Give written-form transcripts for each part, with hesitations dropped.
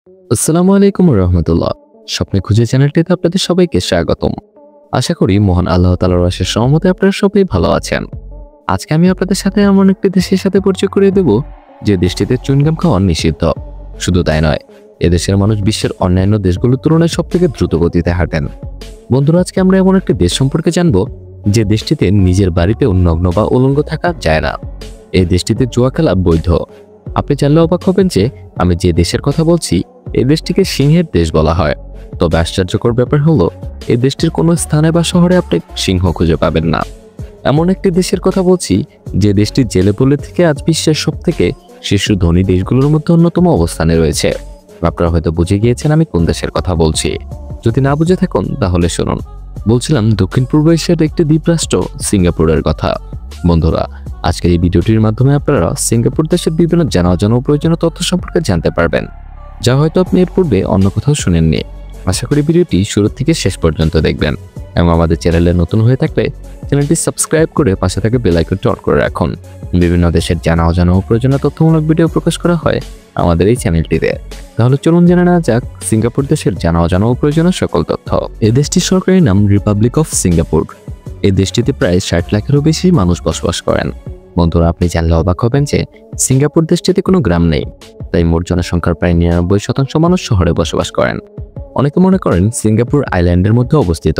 আসসালামু আলাইকুম রহমতুল্লাহ। স্বপ্নে খুঁজে চ্যানেলটিতে আপনাদের সবাইকে স্বাগতম। আশা করি মহান আল্লাহ তাআলার অশেষ রহমতে আপনারা সবাই ভালো আছেন। আজকে আমি আপনাদের সাথে এমন একটি দেশের সাথে পরিচয় করিয়ে দেব যে দেশটিতে চুইংগাম খাওয়া নিষিদ্ধ। শুধু তাই নয়, এদেশের মানুষ বিশ্বের অন্যান্য দেশগুলোর তুলনায় সবথেকে দ্রুত গতিতে হাঁটেন। বন্ধুরা, আজকে আমরা এমন একটি দেশ সম্পর্কে জানব যে দেশটিতে নিজের বাড়িতে নগ্ন বা উলঙ্গ থাকা যায় না। এই দেশটিতে জুয়া খেলা বৈধ। আপনি জানলে অবাক হবেন যে আমি যে দেশের কথা বলছি এই দেশটিকে সিংহের দেশ বলা হয়। তবে আশ্চর্যকর ব্যাপার হলো এই দেশটির কোনো স্থানে বা শহরে আপনি সিংহ খুঁজে পাবেন না। এমন একটি দেশের কথা বলছি যে দেশটি জেলেপোলে থেকে আজ বিশ্বের সবথেকে শীর্ষ ধনী দেশগুলোর মধ্যে অন্যতম অবস্থানে রয়েছে। আপনারা হয়তো বুঝে গিয়েছেন আমি কোন দেশের কথা বলছি। যদি না বুঝে থাকুন তাহলে শুনুন। বলছিলাম দক্ষিণ পূর্ব এশিয়ার একটি দ্বীপরাষ্ট্র সিঙ্গাপুরের কথা। বন্ধুরা, আজকের এই ভিডিওটির মাধ্যমে আপনারা সিঙ্গাপুর দেশের বিভিন্ন জানা অজানা ও প্রয়োজনীয় তথ্য সম্পর্কে জানতে পারবেন, যা হয়তো আপনি এর পূর্বে অন্য কোথাও শুনেননি। আশা করি ভিডিওটি শুরু থেকে শেষ পর্যন্ত দেখবেন এবং আমাদের চ্যানেলে নতুন হয়ে থাকলে চ্যানেলটি সাবস্ক্রাইব করে পাশে থাকা বেল আইকনটি অন করে রাখুন। বিভিন্ন দেশের জানা অজানা ও প্রয়োজনীয় তথ্যমূলক ভিডিও প্রকাশ করা হয় আমাদের এই চ্যানেলটিতে। তাহলে চলুন জেনে নেওয়া যাক সিঙ্গাপুর দেশের জানা অজানা ও প্রয়োজনীয় সকল তথ্য। এই দেশটির সরকারি নাম রিপাবলিক অফ সিঙ্গাপুর। এই দেশটিতে প্রায় 60 লাখেরও বেশি মানুষ বসবাস করেন। বন্ধুরা, আপনি জানলে অবাক হবেন যে সিঙ্গাপুর দেশটিতে কোনো গ্রাম নেই, তাই মোট জনসংখ্যার প্রায় 99% মানুষ শহরে বসবাস করেন। অনেকে মনে করেন সিঙ্গাপুর আইল্যান্ডের মধ্যে অবস্থিত,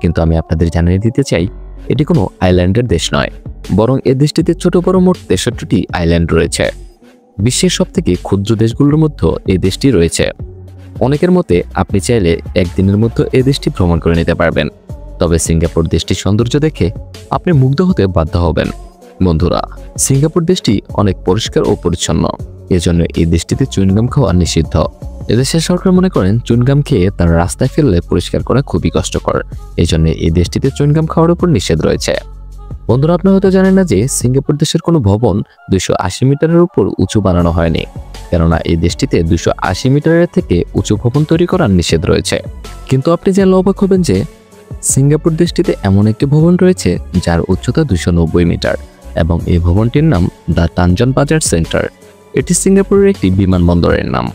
কিন্তু আমি আপনাদের জানিয়ে দিতে চাই এটি কোনো আইল্যান্ডের দেশ নয়, বরং এ দেশটিতে ছোট বড় মোট 63টি আইল্যান্ড রয়েছে। বিশ্বের সবথেকে ক্ষুদ্র দেশগুলোর মধ্যে এই দেশটি রয়েছে। অনেকের মতে আপনি চাইলে একদিনের মধ্যে এই দেশটি ভ্রমণ করে নিতে পারবেন, তবে সিঙ্গাপুর দেশটির সৌন্দর্য দেখে আপনি মুগ্ধ হতে বাধ্য হবেন। বন্ধুরা, সিঙ্গাপুর দেশটি অনেক পরিষ্কার ও পরিচ্ছন্ন, এজন্য এই দেশটিতে চুইংগাম খাওয়া নিষিদ্ধ। এদেশের সরকার মনে করেন চুইংগাম খেয়ে তার রাস্তায় ফেললে পরিষ্কার করা খুবই কষ্টকর, এজন্য এই দেশটিতে চুইংগাম খাওয়ার উপর নিষেধ রয়েছে। বন্ধুরা, আপনারা হয়তো জানেন না যে সিঙ্গাপুর দেশের কোনো ভবন 280 মিটারের উপর উঁচু বানানো হয়নি, কেননা এই দেশটিতে 280 মিটারের থেকে উঁচু ভবন তৈরি করার নিষেধ রয়েছে। কিন্তু আপনি জানলে অবাক হবেন যে সিঙ্গাপুর দেশটিতে এমন একটি ভবন রয়েছে যার উচ্চতা 290 মিটার এবং এই ভবনটির নাম দ্য তানজন বাজার সেন্টার। এটি সিঙ্গাপুরের একটি বিমানবন্দরের নাম,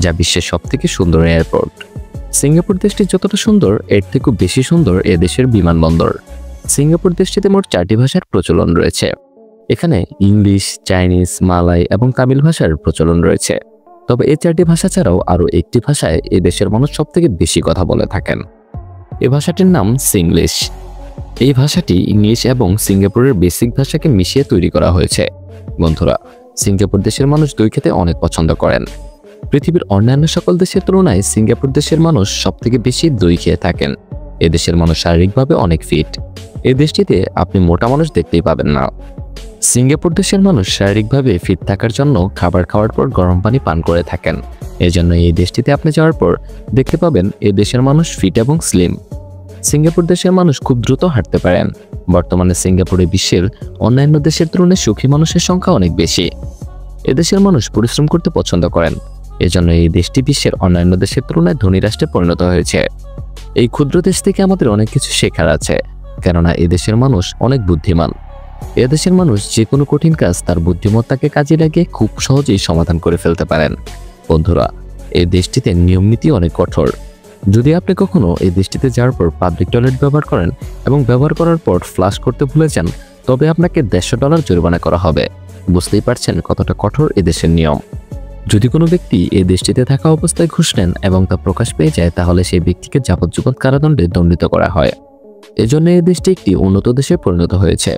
যা বিশ্বের সবথেকে সুন্দর এয়ারপোর্ট। সিঙ্গাপুর দেশটি যতটা সুন্দর এর থেকেও বেশি সুন্দর এ দেশের বিমানবন্দর। সিঙ্গাপুর দেশটিতে মোট 4টি ভাষার প্রচলন রয়েছে। এখানে ইংলিশ, চাইনিজ, মালয় এবং তামিল ভাষার প্রচলন রয়েছে। তবে এই 4টি ভাষা ছাড়াও আরও একটি ভাষায় এ দেশের মানুষ সবথেকে বেশি কথা বলে থাকেন। এই ভাষাটির নাম সিংলিশ। এই ভাষাটি ইংলিশ এবং সিঙ্গাপুরের বেসিক ভাষাকে মিশিয়ে তৈরি করা হয়েছে। বন্ধুরা, সিঙ্গাপুর দেশের মানুষ দই খেতে অনেক পছন্দ করেন। পৃথিবীর অন্যান্য সকল দেশের তুলনায় সিঙ্গাপুর দেশের মানুষ সবথেকে বেশি দই খেয়ে থাকেন। এদেশের মানুষ শারীরিকভাবে অনেক ফিট। এই দেশটিতে আপনি মোটা মানুষ দেখতেই পাবেন না। সিঙ্গাপুর দেশের মানুষ শারীরিকভাবে ফিট থাকার জন্য খাবার খাওয়ার পর গরম পানি পান করে থাকেন। এজন্য এই দেশটিতে আপনি যাওয়ার পর দেখতে পাবেন এই দেশের মানুষ ফিট এবং স্লিম। সিঙ্গাপুর দেশের মানুষ খুব দ্রুত হাঁটতে পারেন। বর্তমানে সিঙ্গাপুরে বিশ্বের অন্যান্য দেশের তুলনায় সুখী মানুষের সংখ্যা অনেক বেশি। এদেশের মানুষ পরিশ্রম করতে পছন্দ করেন, এজন্য এই দেশটি বিশ্বের অন্যান্য দেশের তুলনায় ধনী রাষ্ট্রে পরিণত হয়েছে। এই ক্ষুদ্র দেশ থেকে আমাদের অনেক কিছু শেখার আছে, কেননা এদেশের মানুষ অনেক বুদ্ধিমান। এদেশের মানুষ যে কোনো কঠিন কাজ তার বুদ্ধিমত্তাকে কাজে লাগিয়ে খুব সহজেই সমাধান করে ফেলতে পারেন। বন্ধুরা, এই দেশটিতে নিয়মনীতি অনেক কঠোর। যদি আপনি কখনো এই দেশটিতে যাওয়ার পর পাবলিক টয়লেট ব্যবহার করেন এবং ব্যবহার করার পর ফ্লাশ করতে ভুলে যান, তবে আপনাকে $150 জরিমানা করা হবে। বুঝতেই পারছেন কতটা কঠোর এদেশের নিয়ম। যদি কোনো ব্যক্তি এই দেশটিতে থাকা অবস্থায় ঘুষ নেন এবং তা প্রকাশ পেয়ে যায়, তাহলে সেই ব্যক্তিকে যাবজ্জীবন কারাদণ্ডে দণ্ডিত করা হয়। এজন্য এই দেশটি একটি উন্নত দেশে পরিণত হয়েছে।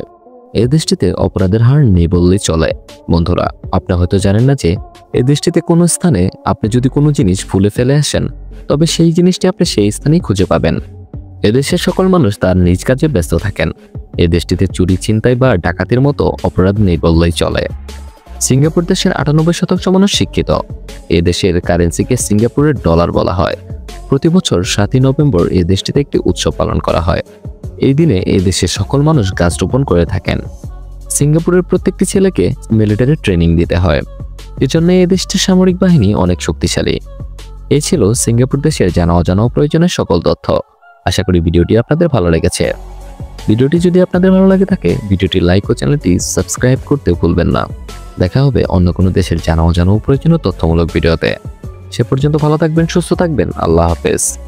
এই দেশটিতে অপরাধের হার নেই বললেই চলে। বন্ধুরা, আপনি হয়তো জানেন না যে এই দেশটিতে কোনো স্থানে আপনি যদি কোনো জিনিস ভুলে ফেলে আসেন, তবে সেই জিনিসটি আপনি সেই স্থানেই খুঁজে পাবেন। এদেশের সকল মানুষ তার নিজ কাজে ব্যস্ত থাকেন। এই দেশটিতে চুরি, ছিনতাই বা ডাকাতির মতো অপরাধ নেই বললেই চলে। সিঙ্গাপুর দেশের 98% মানুষ শিক্ষিত। এই দেশের কারেন্সিকে সিঙ্গাপুরের ডলার বলা হয়। প্রতি বছর 7ই নভেম্বর এই দেশটিতে একটি উৎসব পালন করা হয়। এই দিনে এই দেশের সকল মানুষ গাছ রোপণ করে থাকেন। সিঙ্গাপুরের প্রত্যেকটি ছেলেকে মিলিটারি ট্রেনিং দিতে হয়, এজন্য এই দেশটির সামরিক বাহিনী অনেক শক্তিশালী। এই ছিল সিঙ্গাপুর দেশের জানা অজানা ও প্রয়োজনীয় সকল তথ্য। আশা করি ভিডিওটি আপনাদের ভালো লেগেছে। ভিডিওটি যদি আপনাদের ভালো লাগে থাকে ভিডিওটি লাইক ও চ্যানেলটি সাবস্ক্রাইব করতে ভুলবেন না। দেখা হবে অন্য কোনো দেশের জানা অজানা ও প্রয়োজনীয় তথ্যমূলক ভিডিওতে। সে পর্যন্ত ভালো থাকবেন, সুস্থ থাকবেন। আল্লাহ হাফেজ।